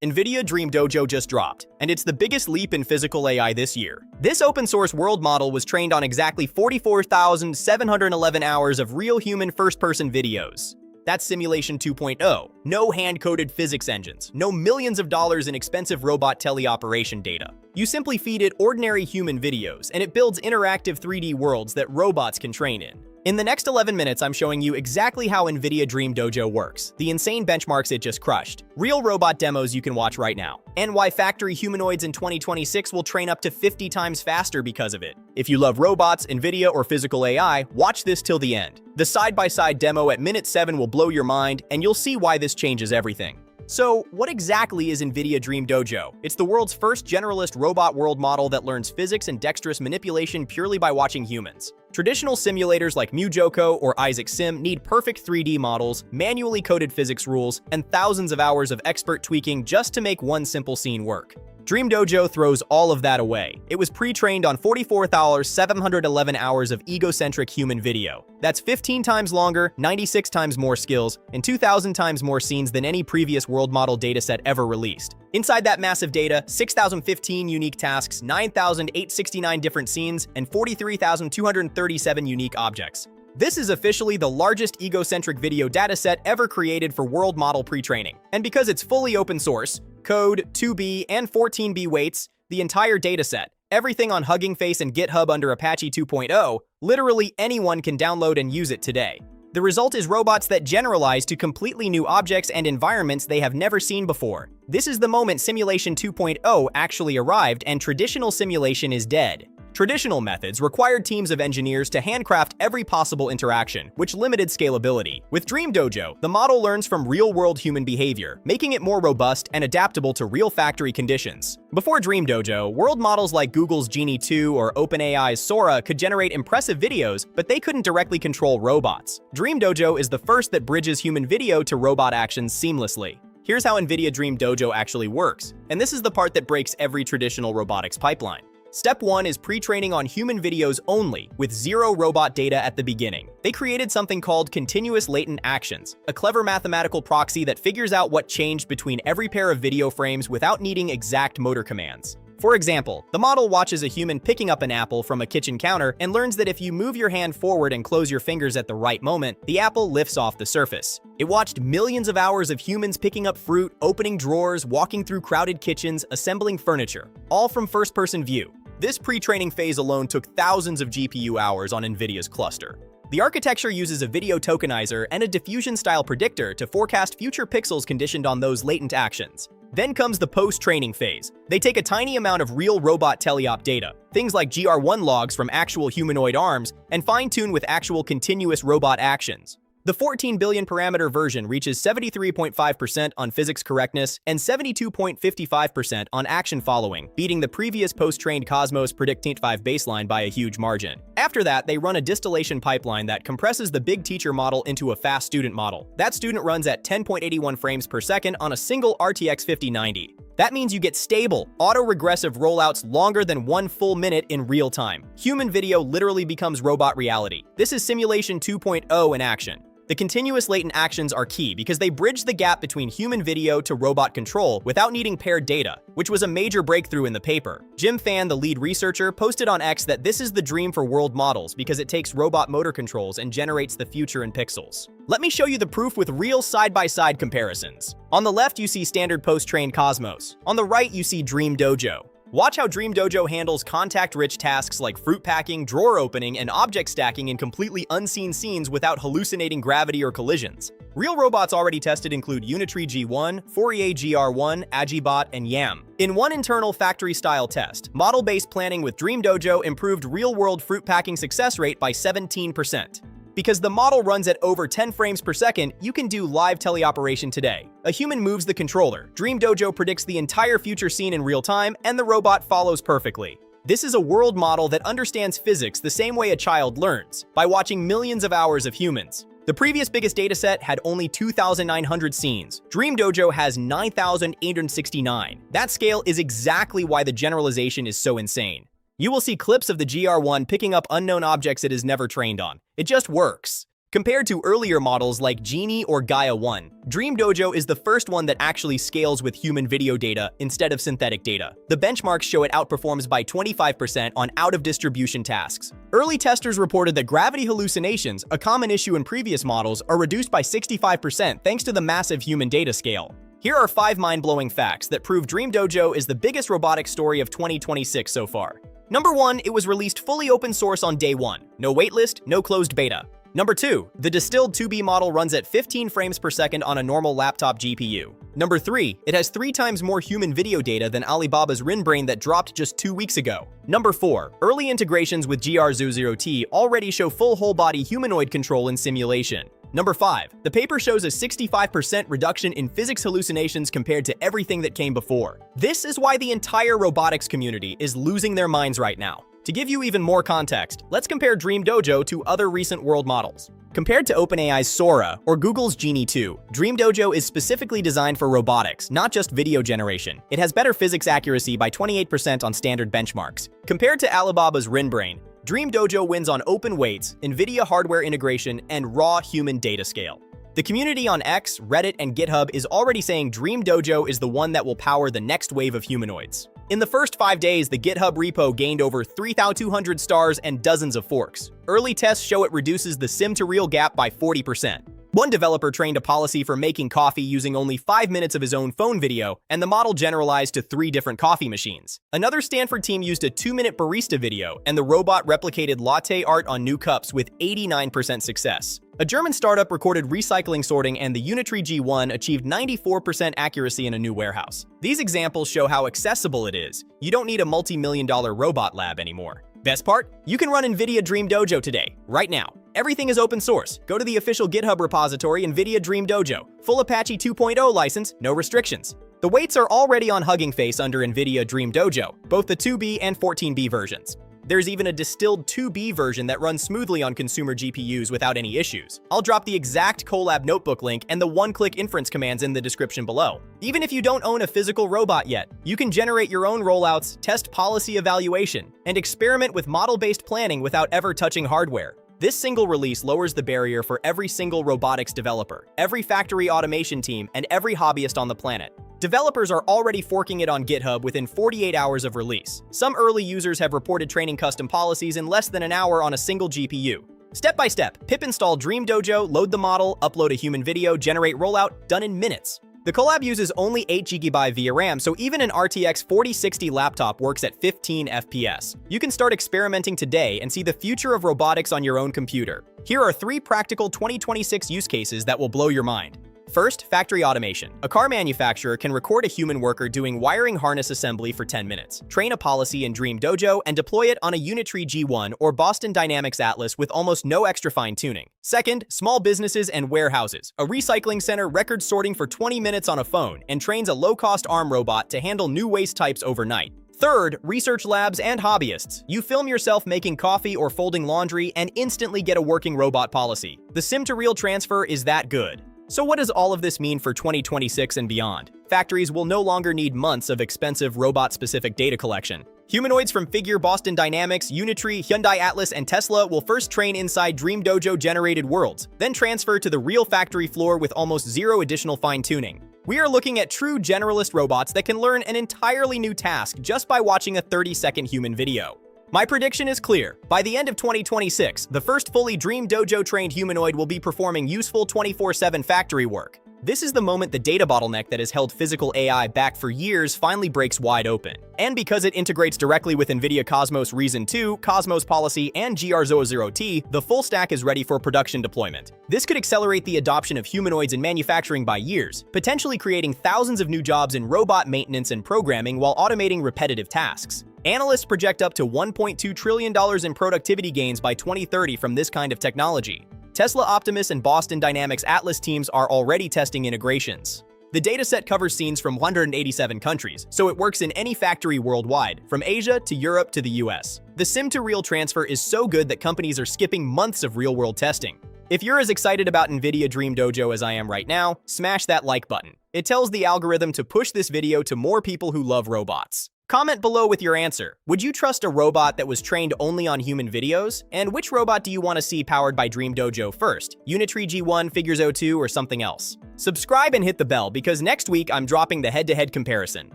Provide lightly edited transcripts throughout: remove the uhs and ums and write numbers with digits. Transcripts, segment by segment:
NVIDIA DreamDojo just dropped, and it's the biggest leap in physical AI this year. This open-source world model was trained on exactly 44,711 hours of real human first-person videos. That's Simulation 2.0. No hand-coded physics engines, no millions of dollars in expensive robot teleoperation data. You simply feed it ordinary human videos, and it builds interactive 3D worlds that robots can train in. In the next 11 minutes, I'm showing you exactly how NVIDIA DreamDojo works, the insane benchmarks it just crushed, real robot demos you can watch right now, and why factory humanoids in 2026 will train up to 50 times faster because of it. If you love robots, NVIDIA, or physical AI, watch this till the end. The side-by-side demo at minute 7 will blow your mind, and you'll see why this changes everything. So, what exactly is NVIDIA DreamDojo? It's the world's first generalist robot world model that learns physics and dexterous manipulation purely by watching humans. Traditional simulators like MuJoCo or arXiv need perfect 3D models, manually coded physics rules, and thousands of hours of expert tweaking just to make one simple scene work. DreamDojo throws all of that away. It was pre-trained on 44,711 hours of egocentric human video. That's 15 times longer, 96 times more skills, and 2,000 times more scenes than any previous world model dataset ever released. Inside that massive data, 6,015 unique tasks, 9,869 different scenes, and 43,237 unique objects. This is officially the largest egocentric video dataset ever created for world model pre-training. And because it's fully open source, code, 2B, and 14B weights, the entire dataset, everything on Hugging Face and GitHub under Apache 2.0, literally anyone can download and use it today. The result is robots that generalize to completely new objects and environments they have never seen before. This is the moment Simulation 2.0 actually arrived and traditional simulation is dead. Traditional methods required teams of engineers to handcraft every possible interaction, which limited scalability. With DreamDojo, the model learns from real-world human behavior, making it more robust and adaptable to real factory conditions. Before DreamDojo, world models like Google's Genie 2 or OpenAI's Sora could generate impressive videos, but they couldn't directly control robots. DreamDojo is the first that bridges human video to robot actions seamlessly. Here's how NVIDIA DreamDojo actually works, and this is the part that breaks every traditional robotics pipeline. Step 1 is pre-training on human videos only, with zero robot data at the beginning. They created something called continuous latent actions, a clever mathematical proxy that figures out what changed between every pair of video frames without needing exact motor commands. For example, the model watches a human picking up an apple from a kitchen counter and learns that if you move your hand forward and close your fingers at the right moment, the apple lifts off the surface. It watched millions of hours of humans picking up fruit, opening drawers, walking through crowded kitchens, assembling furniture, all from first-person view. This pre-training phase alone took thousands of GPU hours on NVIDIA's cluster. The architecture uses a video tokenizer and a diffusion-style predictor to forecast future pixels conditioned on those latent actions. Then comes the post-training phase. They take a tiny amount of real robot teleop data, things like GR1 logs from actual humanoid arms, and fine-tune with actual continuous robot actions. The 14 billion parameter version reaches 73.5% on physics correctness and 72.55% on action following, beating the previous post-trained Cosmos Predict.5 baseline by a huge margin. After that, they run a distillation pipeline that compresses the big teacher model into a fast student model. That student runs at 10.81 frames per second on a single RTX 5090. That means you get stable, auto-regressive rollouts longer than 1 full minute in real time. Human video literally becomes robot reality. This is Simulation 2.0 in action. The continuous latent actions are key because they bridge the gap between human video to robot control without needing paired data, which was a major breakthrough in the paper. Jim Fan, the lead researcher, posted on X that this is the dream for world models because it takes robot motor controls and generates the future in pixels. Let me show you the proof with real side-by-side comparisons. On the left, you see standard post-trained Cosmos. On the right, you see DreamDojo. Watch how DreamDojo handles contact-rich tasks like fruit packing, drawer opening, and object stacking in completely unseen scenes without hallucinating gravity or collisions. Real robots already tested include Unitree G1, Fourier GR1, Agibot, and YAM. In one internal factory-style test, model-based planning with DreamDojo improved real-world fruit packing success rate by 17%. Because the model runs at over 10 frames per second, you can do live teleoperation today. A human moves the controller, DreamDojo predicts the entire future scene in real time, and the robot follows perfectly. This is a world model that understands physics the same way a child learns, by watching millions of hours of humans. The previous biggest dataset had only 2,900 scenes. DreamDojo has 9,869. That scale is exactly why the generalization is so insane. You will see clips of the GR1 picking up unknown objects it is never trained on. It just works. Compared to earlier models like Genie or Gaia 1, DreamDojo is the first one that actually scales with human video data instead of synthetic data. The benchmarks show it outperforms by 25% on out-of-distribution tasks. Early testers reported that gravity hallucinations, a common issue in previous models, are reduced by 65% thanks to the massive human data scale. Here are 5 mind-blowing facts that prove DreamDojo is the biggest robotics story of 2026 so far. Number 1, it was released fully open source on day 1. No waitlist, no closed beta. Number 2, the distilled 2B model runs at 15 frames per second on a normal laptop GPU. Number 3, it has 3 times more human video data than Alibaba's RynnBrain that dropped just 2 weeks ago. Number 4, early integrations with GR00T already show full whole-body humanoid control in simulation. Number 5, the paper shows a 65% reduction in physics hallucinations compared to everything that came before. This is why the entire robotics community is losing their minds right now. To give you even more context, let's compare DreamDojo to other recent world models. Compared to OpenAI's Sora or Google's Genie 2, DreamDojo is specifically designed for robotics, not just video generation. It has better physics accuracy by 28% on standard benchmarks. Compared to Alibaba's RynnBrain, DreamDojo wins on open weights, NVIDIA hardware integration, and raw human data scale. The community on X, Reddit, and GitHub is already saying DreamDojo is the one that will power the next wave of humanoids. In the first 5 days, the GitHub repo gained over 3,200 stars and dozens of forks. Early tests show it reduces the sim-to-real gap by 40%. One developer trained a policy for making coffee using only 5 minutes of his own phone video, and the model generalized to 3 different coffee machines. Another Stanford team used a 2-minute barista video, and the robot replicated latte art on new cups with 89% success. A German startup recorded recycling sorting, and the Unitree G1 achieved 94% accuracy in a new warehouse. These examples show how accessible it is. You don't need a multi-million-dollar robot lab anymore. Best part? You can run NVIDIA DreamDojo today, right now. Everything is open source. Go to the official GitHub repository NVIDIA DreamDojo. Full Apache 2.0 license, no restrictions. The weights are already on Hugging Face under NVIDIA DreamDojo, both the 2B and 14B versions. There's even a distilled 2B version that runs smoothly on consumer GPUs without any issues. I'll drop the exact Colab notebook link and the one-click inference commands in the description below. Even if you don't own a physical robot yet, you can generate your own rollouts, test policy evaluation, and experiment with model-based planning without ever touching hardware. This single release lowers the barrier for every single robotics developer, every factory automation team, and every hobbyist on the planet. Developers are already forking it on GitHub within 48 hours of release. Some early users have reported training custom policies in less than an hour on a single GPU. Step by step, pip install DreamDojo, load the model, upload a human video, generate rollout, done in minutes. The collab uses only 8GB via RAM, so even an RTX 4060 laptop works at 15 FPS. You can start experimenting today and see the future of robotics on your own computer. Here are 3 practical 2026 use cases that will blow your mind. First, factory automation. A car manufacturer can record a human worker doing wiring harness assembly for 10 minutes, train a policy in DreamDojo, and deploy it on a Unitree G1 or Boston Dynamics Atlas with almost no extra fine-tuning. Second, small businesses and warehouses. A recycling center records sorting for 20 minutes on a phone and trains a low-cost arm robot to handle new waste types overnight. Third, research labs and hobbyists. You film yourself making coffee or folding laundry and instantly get a working robot policy. The sim-to-real transfer is that good. So what does all of this mean for 2026 and beyond? Factories will no longer need months of expensive robot-specific data collection. Humanoids from Figure, Boston Dynamics, Unitree, Hyundai Atlas, and Tesla will first train inside DreamDojo-generated worlds, then transfer to the real factory floor with almost zero additional fine-tuning. We are looking at true generalist robots that can learn an entirely new task just by watching a 30-second human video. My prediction is clear. By the end of 2026, the first fully DreamDojo-trained humanoid will be performing useful 24/7 factory work. This is the moment the data bottleneck that has held physical AI back for years finally breaks wide open. And because it integrates directly with NVIDIA Cosmos RynnBrain 2, Cosmos Policy, and GR00T, the full stack is ready for production deployment. This could accelerate the adoption of humanoids in manufacturing by years, potentially creating thousands of new jobs in robot maintenance and programming while automating repetitive tasks. Analysts project up to $1.2 trillion in productivity gains by 2030 from this kind of technology. Tesla Optimus and Boston Dynamics Atlas teams are already testing integrations. The dataset covers scenes from 187 countries, so it works in any factory worldwide, from Asia to Europe to the US. The sim-to-real transfer is so good that companies are skipping months of real-world testing. If you're as excited about NVIDIA DreamDojo as I am right now, smash that like button. It tells the algorithm to push this video to more people who love robots. Comment below with your answer. Would you trust a robot that was trained only on human videos? And which robot do you want to see powered by DreamDojo first? Unitree G1, Figures 02, or something else? Subscribe and hit the bell because next week I'm dropping the head-to-head comparison.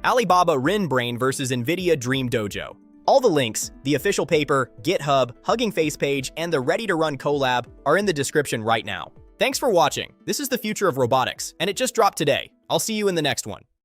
Alibaba RynnBrain versus NVIDIA DreamDojo. All the links, the official paper, GitHub, Hugging Face page, and the ready-to-run collab are in the description right now. Thanks for watching. This is the future of robotics, and it just dropped today. I'll see you in the next one.